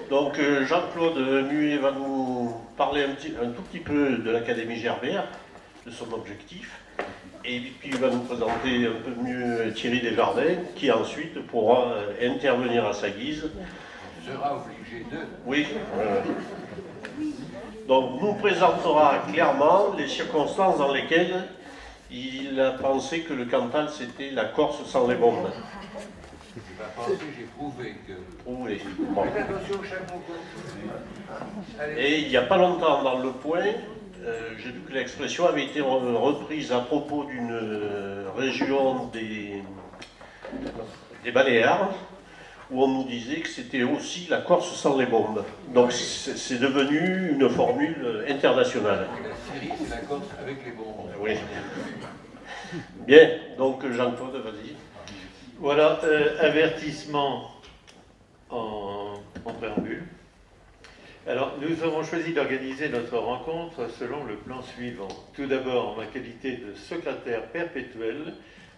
Donc Jean-Claude Muet va nous parler un tout petit peu de l'Académie Gerbert, de son objectif, et puis il va nous présenter un peu mieux Thierry Desjardins, qui ensuite pourra intervenir à sa guise. Sera obligé de. Oui. Donc nous présentera clairement les circonstances dans lesquelles il a pensé que le Cantal c'était la Corse sans les bombes. J'ai pas pensé, j'ai prouvé que. Prouvé. Bon. Faites attention au chameau. Et il n'y a pas longtemps dans Le Point, j'ai vu que l'expression avait été reprise à propos d'une région des Baléares, où on nous disait que c'était aussi la Corse sans les bombes. Donc c'est devenu une formule internationale. La Syrie, c'est la Corse avec les bombes. Oui. Bien, donc Jean-Claude, vas-y. Voilà, avertissement en préambule. Alors, nous avons choisi d'organiser notre rencontre selon le plan suivant. Tout d'abord, en ma qualité de secrétaire perpétuel,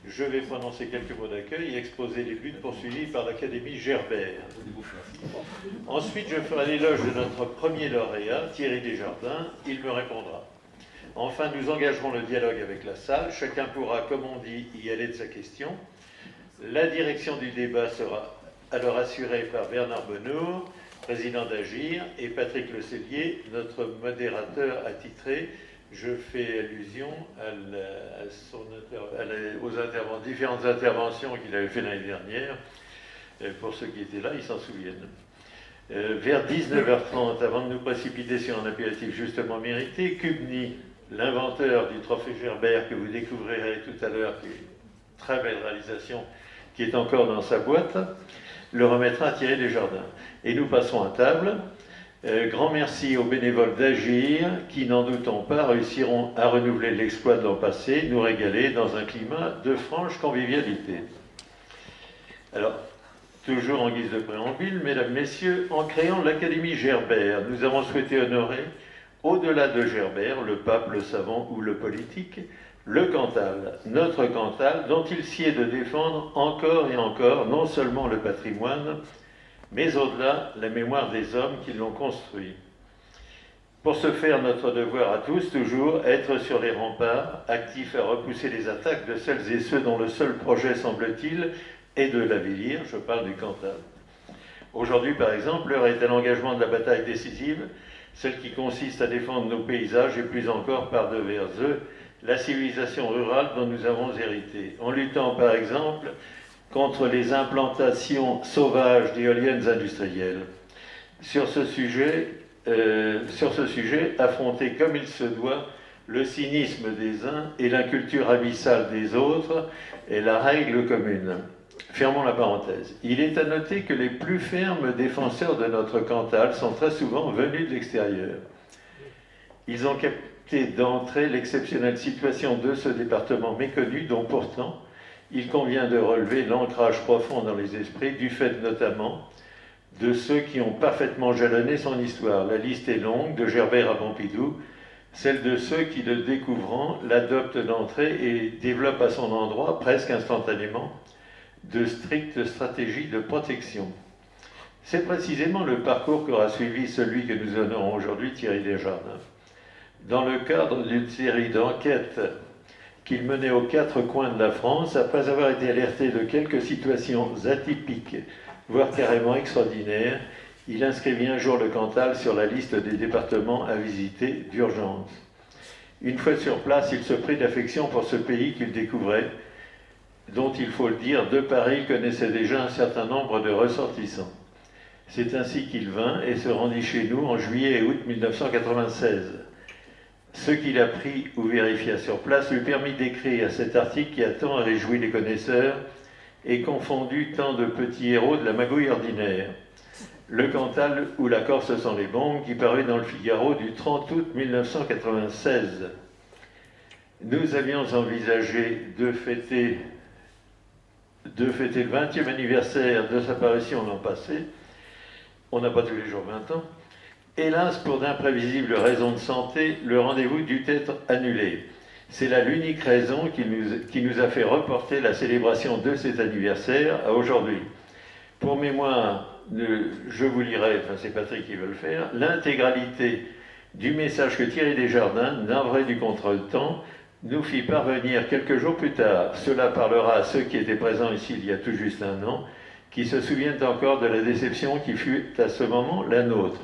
je vais prononcer quelques mots d'accueil et exposer les buts poursuivis par l'Académie Gerbert. Ensuite, je ferai l'éloge de notre premier lauréat, Thierry Desjardins. Il me répondra. Enfin, nous engagerons le dialogue avec la salle. Chacun pourra, comme on dit, y aller de sa question. La direction du débat sera alors assurée par Bernard Benoît, président d'Agir, et Patrick Lecellier, notre modérateur attitré. Je fais allusion aux différentes interventions qu'il avait fait l'année dernière. Pour ceux qui étaient là, ils s'en souviennent. Vers 19h30, avant de nous précipiter sur un apéritif justement mérité, Cubny, l'inventeur du trophée Gerbert que vous découvrirez tout à l'heure, qui est une très belle réalisation, qui est encore dans sa boîte, le remettra à Thierry Desjardins. Et nous passerons à table. Grand merci aux bénévoles d'Agir qui, n'en doutons pas, réussiront à renouveler l'exploit de l'an passé, nous régaler dans un climat de franche convivialité. Alors, toujours en guise de préambule, mesdames, messieurs, en créant l'Académie Gerbert, nous avons souhaité honorer, au-delà de Gerbert, le pape, le savant ou le politique, le Cantal, notre Cantal, dont il sied de défendre encore et encore non seulement le patrimoine, mais au-delà, la mémoire des hommes qui l'ont construit. Pour ce faire, notre devoir à tous, toujours, être sur les remparts, actifs à repousser les attaques de celles et ceux dont le seul projet, semble-t-il, est de l'avilir, je parle du Cantal. Aujourd'hui, par exemple, l'heure est à l'engagement de la bataille décisive, celle qui consiste à défendre nos paysages et plus encore par devers eux, la civilisation rurale dont nous avons hérité, en luttant par exemple contre les implantations sauvages d'éoliennes industrielles. Sur ce sujet, affronter comme il se doit le cynisme des uns et l'inculture abyssale des autres est la règle commune. Fermons la parenthèse. Il est à noter que les plus fermes défenseurs de notre Cantal sont très souvent venus de l'extérieur. Ils ont capté d'entrée l'exceptionnelle situation de ce département méconnu, dont pourtant il convient de relever l'ancrage profond dans les esprits, du fait notamment de ceux qui ont parfaitement jalonné son histoire. La liste est longue, de Gerbert à Pompidou, celle de ceux qui, le découvrant, l'adoptent d'entrée et développent à son endroit, presque instantanément, de strictes stratégies de protection. C'est précisément le parcours qu'aura suivi celui que nous honorons aujourd'hui, Thierry Desjardins. Dans le cadre d'une série d'enquêtes qu'il menait aux quatre coins de la France, après avoir été alerté de quelques situations atypiques, voire carrément extraordinaires, il inscrivit un jour le Cantal sur la liste des départements à visiter d'urgence. Une fois sur place, il se prit d'affection pour ce pays qu'il découvrait, dont, il faut le dire, de Paris connaissait déjà un certain nombre de ressortissants. C'est ainsi qu'il vint et se rendit chez nous en juillet et août 1996. Ce qu'il apprit ou vérifia sur place lui permit d'écrire cet article qui a tant réjoui les connaisseurs et confondu tant de petits héros de la magouille ordinaire. Le Cantal ou la Corse sans les bombes, qui parut dans le Figaro du 30 août 1996. Nous avions envisagé de fêter le 20e anniversaire de sa parution l'an passé. On n'a pas tous les jours 20 ans. Hélas, pour d'imprévisibles raisons de santé, le rendez-vous dut être annulé. C'est là l'unique raison qui nous a fait reporter la célébration de cet anniversaire à aujourd'hui. Pour mémoire, je vous lirai, enfin c'est Patrick qui veut le faire, l'intégralité du message que Thierry Desjardins, navré du contretemps, nous fit parvenir quelques jours plus tard. Cela parlera à ceux qui étaient présents ici il y a tout juste un an, qui se souviennent encore de la déception qui fut à ce moment la nôtre.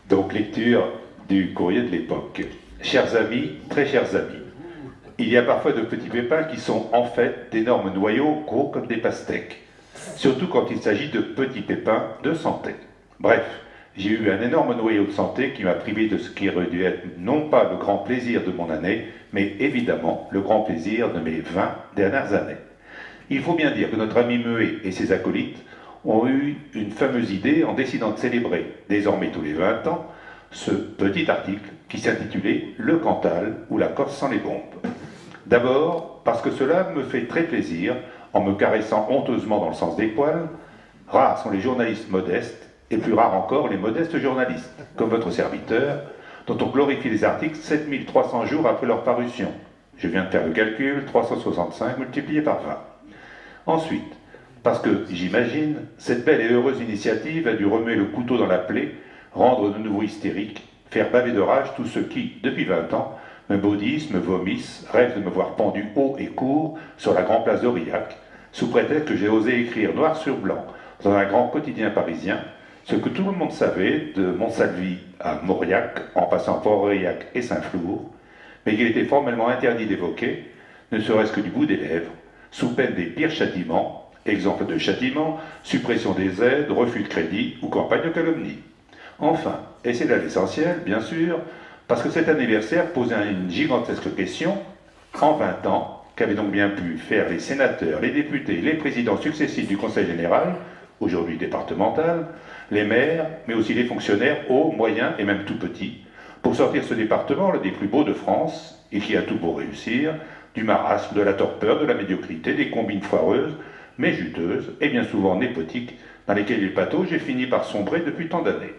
Donc, lecture du courrier de l'époque. Chers amis, très chers amis, il y a parfois de petits pépins qui sont en fait d'énormes noyaux gros comme des pastèques, surtout quand il s'agit de petits pépins de santé. Bref, j'ai eu un énorme noyau de santé qui m'a privé de ce qui aurait dû être non pas le grand plaisir de mon année, mais évidemment le grand plaisir de mes 20 dernières années. Il faut bien dire que notre ami Meuet et ses acolytes ont eu une fameuse idée en décidant de célébrer, désormais tous les 20 ans, ce petit article qui s'intitulait « Le Cantal ou la Corse sans les bombes ». D'abord, parce que cela me fait très plaisir, en me caressant honteusement dans le sens des poils. Rares sont les journalistes modestes, et plus rares encore les modestes journalistes, comme votre serviteur, dont on glorifie les articles 7300 jours après leur parution. Je viens de faire le calcul, 365 multiplié par 20. Ensuite, parce que, j'imagine, cette belle et heureuse initiative a dû remuer le couteau dans la plaie, rendre de nouveau hystérique, faire baver de rage tous ceux qui, depuis 20 ans, me maudissent, me vomissent, rêvent de me voir pendu haut et court sur la grande place d'Aurillac, sous prétexte que j'ai osé écrire noir sur blanc dans un grand quotidien parisien, ce que tout le monde savait de Montsalvi à Mauriac, en passant par Aurillac et Saint-Flour, mais qu'il était formellement interdit d'évoquer, ne serait-ce que du bout des lèvres, sous peine des pires châtiments, exemple de châtiment, suppression des aides, refus de crédit ou campagne de calomnie. Enfin, et c'est là l'essentiel, bien sûr, parce que cet anniversaire posait une gigantesque question, en 20 ans, qu'avaient donc bien pu faire les sénateurs, les députés, les présidents successifs du Conseil général, aujourd'hui départemental, les maires, mais aussi les fonctionnaires hauts, moyens et même tout petits, pour sortir ce département, l'un des plus beaux de France, et qui a tout pour réussir, du marasme, de la torpeur, de la médiocrité, des combines foireuses, mais juteuses, et bien souvent népotiques, dans lesquelles les patauges j'ai fini par sombrer depuis tant d'années.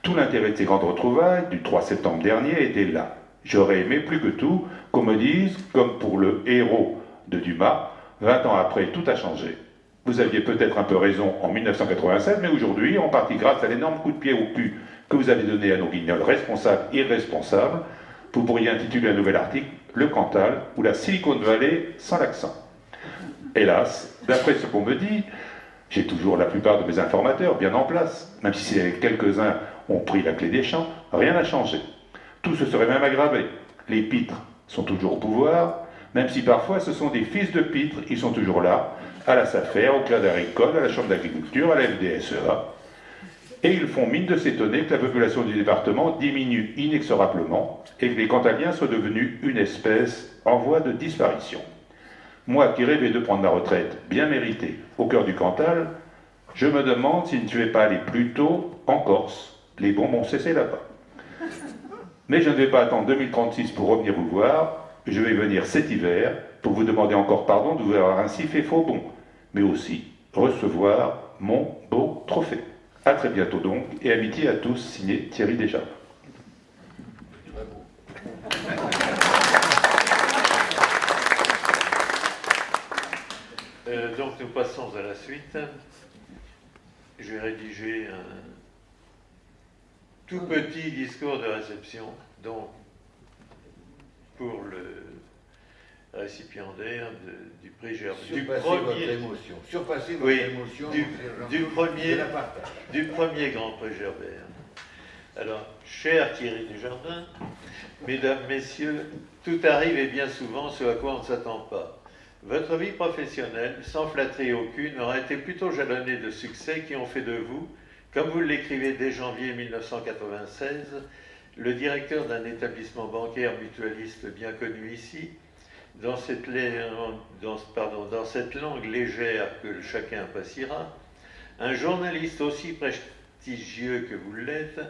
Tout l'intérêt de ces grandes retrouvailles du 3 septembre dernier était là. J'aurais aimé plus que tout qu'on me dise, comme pour le héros de Dumas, 20 ans après, tout a changé. Vous aviez peut-être un peu raison en 1987, mais aujourd'hui, en partie grâce à l'énorme coup de pied au cul que vous avez donné à nos guignols responsables, irresponsables, vous pourriez intituler un nouvel article « Le Cantal ou la Silicon Valley sans l'accent ». Hélas, d'après ce qu'on me dit, j'ai toujours la plupart de mes informateurs bien en place, même si quelques-uns ont pris la clé des champs, rien n'a changé. Tout se serait même aggravé. Les pitres sont toujours au pouvoir, même si parfois ce sont des fils de pitres, ils sont toujours là, à la SAFER, au Club agricole, à la Chambre d'agriculture, à la FDSEA, et ils font mine de s'étonner que la population du département diminue inexorablement et que les Cantaliens soient devenus une espèce en voie de disparition. Moi qui rêvais de prendre ma retraite bien méritée au cœur du Cantal, je me demande s'il ne vais pas aller plus tôt en Corse. Les bombes ont cessé là-bas. Mais je ne vais pas attendre 2036 pour revenir vous voir. Je vais venir cet hiver pour vous demander encore pardon de vous avoir ainsi fait faux bond, mais aussi recevoir mon beau trophée. À très bientôt donc, et amitié à tous, signé Thierry Desjardins. Donc nous passons à la suite. J'ai rédigé un tout petit discours de réception, donc pour le récipiendaire du prix Gerber. Surpassez votre Oui, émotion. du premier grand prix Gerber. Alors, cher Thierry Desjardins, mesdames, messieurs, tout arrive et bien souvent ce à quoi on ne s'attend pas. Votre vie professionnelle, sans flatterie aucune, aura été plutôt jalonnée de succès qui ont fait de vous, comme vous l'écrivez dès janvier 1996, le directeur d'un établissement bancaire mutualiste bien connu ici, dans cette langue légère que chacun appréciera, un journaliste aussi prestigieux que vous l'êtes,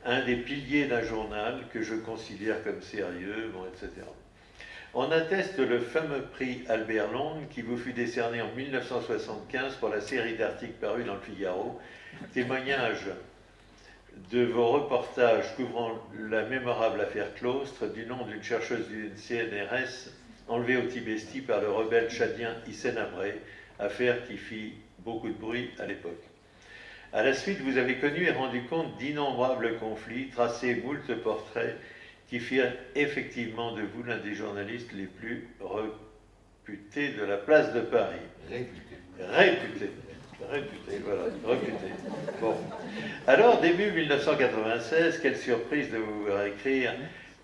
un des piliers d'un journal que je considère comme sérieux, etc. On atteste le fameux prix Albert Long qui vous fut décerné en 1975 pour la série d'articles parus dans le Figaro, témoignage de vos reportages couvrant la mémorable affaire Claustre du nom d'une chercheuse du CNRS enlevé au Tibesti par le rebelle tchadien Hissène Habré, affaire qui fit beaucoup de bruit à l'époque. À la suite, vous avez connu et rendu compte d'innombrables conflits, tracé moult portraits qui firent effectivement de vous l'un des journalistes les plus réputés de la place de Paris. Réputé, voilà, réputé. Bon. Alors, début 1996, quelle surprise de vous voir écrire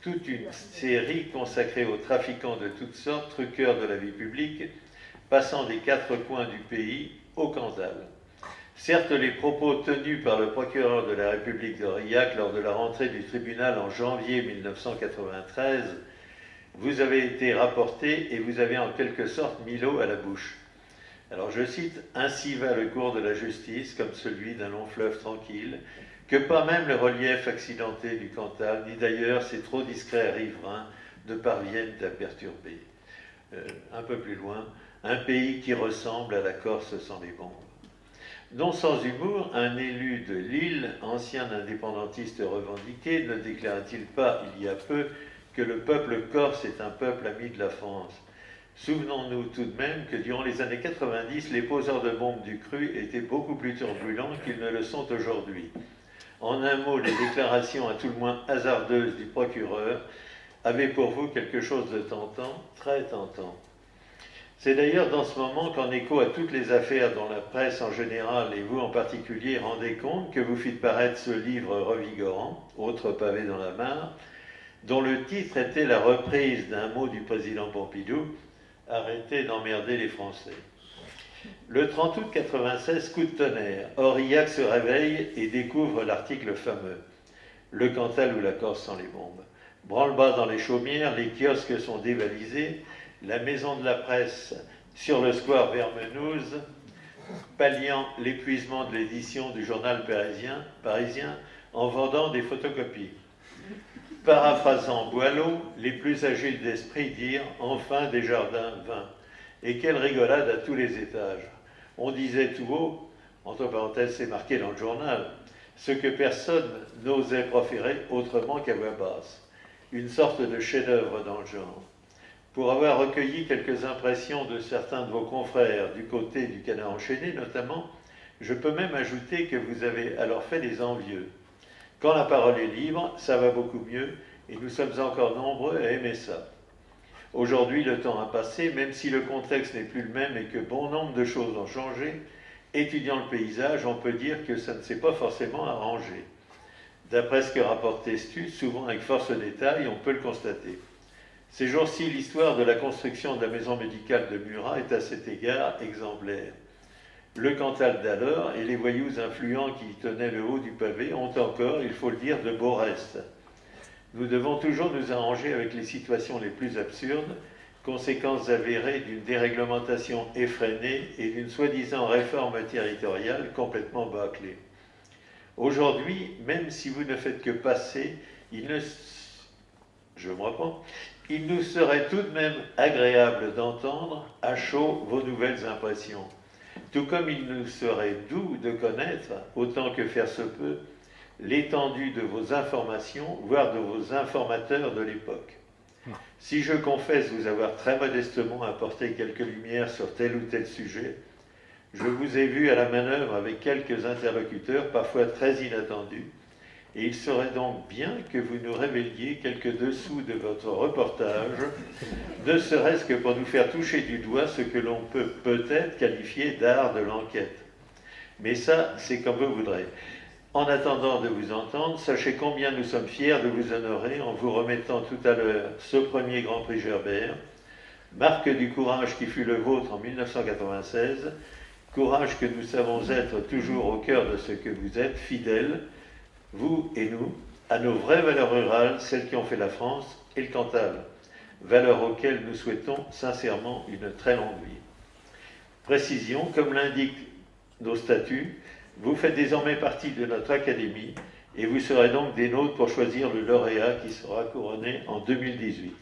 toute une série consacrée aux trafiquants de toutes sortes, truqueurs de la vie publique, passant des quatre coins du pays au Cantal. Certes, les propos tenus par le procureur de la République d'Aurillac lors de la rentrée du tribunal en janvier 1993 vous avez été rapportés et vous avez en quelque sorte mis l'eau à la bouche. Alors je cite, « Ainsi va le cours de la justice, comme celui d'un long fleuve tranquille, que pas même le relief accidenté du Cantal, ni d'ailleurs ses trop discrets riverains, ne parviennent à perturber. » Un peu plus loin, « Un pays qui ressemble à la Corse sans les bombes. » Non sans humour, un élu de Lille, ancien indépendantiste revendiqué, ne déclara-t-il pas il y a peu que le peuple corse est un peuple ami de la France? Souvenons-nous tout de même que durant les années 90, les poseurs de bombes du cru étaient beaucoup plus turbulents qu'ils ne le sont aujourd'hui. En un mot, les déclarations à tout le moins hasardeuses du procureur avaient pour vous quelque chose de tentant, très tentant. C'est d'ailleurs dans ce moment qu'en écho à toutes les affaires dont la presse en général et vous en particulier rendez compte que vous fîtes paraître ce livre revigorant, Autre pavé dans la mare, dont le titre était la reprise d'un mot du président Pompidou, arrêtez d'emmerder les Français. Le 30 août 96, coup de tonnerre, Aurillac se réveille et découvre l'article fameux « Le Cantal ou la Corse sans les bombes ». Branle-bas dans les chaumières, les kiosques sont dévalisés, la maison de la presse sur le square Vermenouze, palliant l'épuisement de l'édition du journal parisien en vendant des photocopies. Paraphrasant Boileau, les plus agiles d'esprit dirent « Enfin des jardins vains ». Et quelle rigolade à tous les étages. On disait tout haut, entre parenthèses c'est marqué dans le journal, ce que personne n'osait proférer autrement qu'à voix basse. Une sorte de chef-d'œuvre dans le genre. Pour avoir recueilli quelques impressions de certains de vos confrères du côté du Canard enchaîné notamment, je peux même ajouter que vous avez alors fait des envieux. Quand la parole est libre, ça va beaucoup mieux et nous sommes encore nombreux à aimer ça. Aujourd'hui, le temps a passé, même si le contexte n'est plus le même et que bon nombre de choses ont changé, étudiant le paysage, on peut dire que ça ne s'est pas forcément arrangé. D'après ce que rapporte Testus, souvent avec force de détail, on peut le constater. Ces jours-ci, l'histoire de la construction de la maison médicale de Murat est à cet égard exemplaire. Le Cantal d'alors et les voyous influents qui y tenaient le haut du pavé ont encore, il faut le dire, de beaux restes. Nous devons toujours nous arranger avec les situations les plus absurdes, conséquences avérées d'une déréglementation effrénée et d'une soi-disant réforme territoriale complètement bâclée. Aujourd'hui, même si vous ne faites que passer, il nous serait tout de même agréable d'entendre à chaud vos nouvelles impressions. Tout comme il nous serait doux de connaître, autant que faire se peut, l'étendue de vos informations, voire de vos informateurs de l'époque. Si je confesse vous avoir très modestement apporté quelques lumières sur tel ou tel sujet, je vous ai vu à la manœuvre avec quelques interlocuteurs, parfois très inattendus, et il serait donc bien que vous nous révéliez quelques dessous de votre reportage, ne serait-ce que pour nous faire toucher du doigt ce que l'on peut peut-être qualifier d'art de l'enquête. Mais ça, c'est comme vous voudrez. En attendant de vous entendre, sachez combien nous sommes fiers de vous honorer en vous remettant tout à l'heure ce premier Grand Prix Gerbert, marque du courage qui fut le vôtre en 1996, courage que nous savons être toujours au cœur de ce que vous êtes, fidèles, vous et nous, à nos vraies valeurs rurales, celles qui ont fait la France et le Cantal, valeurs auxquelles nous souhaitons sincèrement une très longue vie. Précision, comme l'indiquent nos statuts, vous faites désormais partie de notre académie et vous serez donc des nôtres pour choisir le lauréat qui sera couronné en 2018.